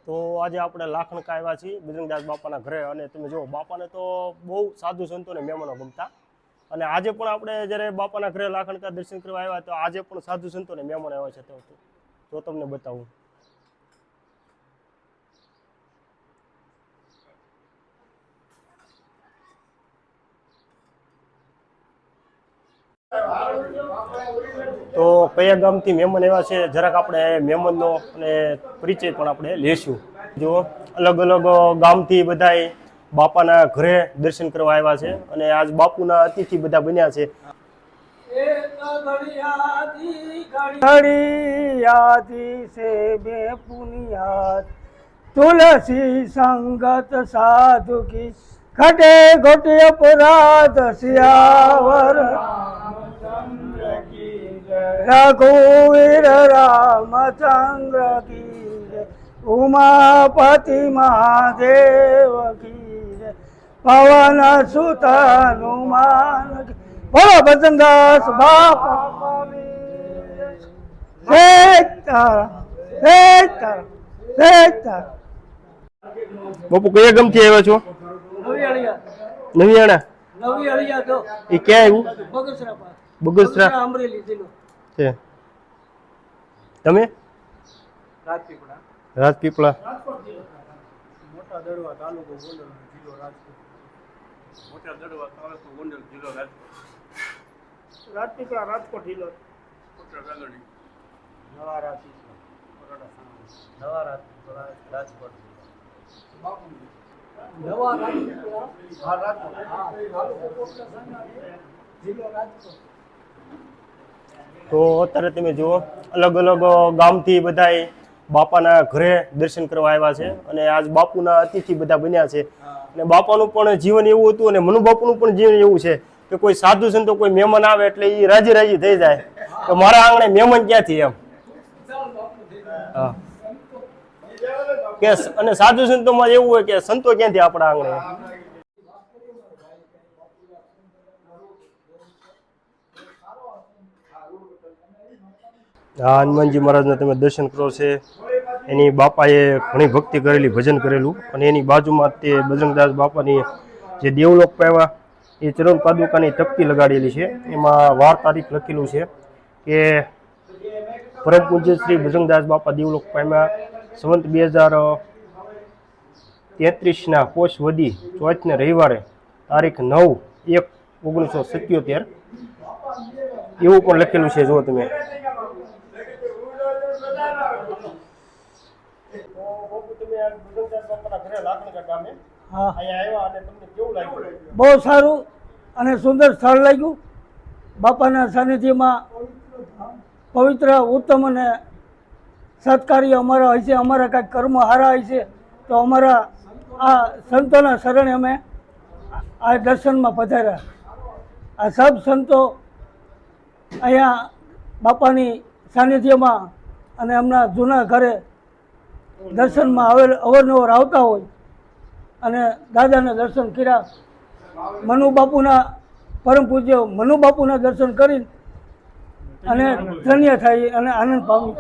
તો આજે આપણે લાખણકા આવ્યા છીએ બજરંગદાસ બાપાના ઘરે અને તમે જુઓ બાપાને તો બહુ સાધુ સંતોને મહેમાનો ગમતા અને આજે પણ આપણે જ્યારે બાપાના ઘરે લાખણકા દર્શન કરવા આવ્યા તો આજે પણ સાધુ સંતોને મહેમાનો આવ્યા છે તો તમને બતાવું। તો કયા ગામથી મહેમાન આવ્યા છે જરાક આપણે મહેમાનનો અને પરિચય પણ આપણે લેશું। જો અલગ અલગ ગામથી બધાય બાપાના ઘરે દર્શન કરવા આવ્યા છે અને આજ બાપુના અતિથિ બધા બન્યા છે। तुलसी संगत साधु की घटे घटे अपराध सियावर रघुवीर रामचंद्र की उमापति महादेव की पवन सुत हनुमान बोलो बजरंगदास बापा બાપુ કયા ગામથી આવ્યા છો? નવિયાણા। નવિયાણા તો એ ક્યાં આવ્યું? બગસરા બગસરા અમરેલી જિલ્લો છે। તમે? રાજપીપળા। રાજપીપળા મોટા દડવા તાલુકો ગોંડલ જિલ્લો રાજકોટ। મોટા દડવા તાલુકો ગોંડલ જિલ્લો રાજકોટ। રાજપીપળા રાજકોટ જિલ્લો। મોટા ગાંગડી નવા રાજપીપળા નવા રાજપીપળા રાજકોટ નવા રાજપીપળા હા રાજકોટ તાલુકો કોટડા જિલ્લો રાજકોટ। તો અત્યારે તમે જુઓ અલગ અલગ ગામથી બધાય બાપાના ઘરે દર્શન કરવા આવ્યા છે અને આજ બાપુના અતિથિ બધા બન્યા છે અને બાપાનું પણ જીવન એવું હતું અને મનુ બાપુનું પણ જીવન એવું છે કે કોઈ સાધુ સંતો કોઈ મહેમાન આવે એટલે એ રાજી રાજી થઈ જાય તો મારા આંગણે મહેમાન ક્યાંથી એમ। હા કે અને સાધુ સંતોમાં એવું હોય કે સંતો ક્યાંથી આપણા આંગણે। હા હનુમાનજી મહારાજના તમે દર્શન કરો છે એની બાપાએ ઘણી ભક્તિ કરેલી ભજન કરેલું અને એની બાજુમાં તે બજરંગદાસ બાપાની જે દેવલોક પાવ્યા એ ચરણ પાદુકાની તકતી લગાડેલી છે। એમાં વાર તારીખ લખેલું છે કે પરમ પૂજ્ય શ્રી બજરંગદાસ બાપા દેવલોક પામ્યા સંવંત 2033ના પોષ વદી ચોથને રવિવારે તારીખ 9/1/1977 એવું પણ લખેલું છે। જો તમે બહુ સારું અને સુંદર સ્થળ લાગ્યું। બાપાના સાનિધ્યમાં પવિત્ર ઉત્તમ અને સત્કાર્ય અમારા હોય છે, અમારા કાંઈક કર્મ સારા હોય છે તો અમારા આ સંતોના શરણે અમે આ દર્શનમાં પધાર્યા। આ સબ સંતો અહીંયા બાપાની સાનિધ્યમાં અને એમના જૂના ઘરે દર્શનમાં અવારનવાર આવતા હોય અને દાદાના દર્શન કર્યા। મનુ બાપુના પરમ પૂજ્ય મનુ બાપુના દર્શન કરી અને ધન્ય થાય અને આનંદ પામી।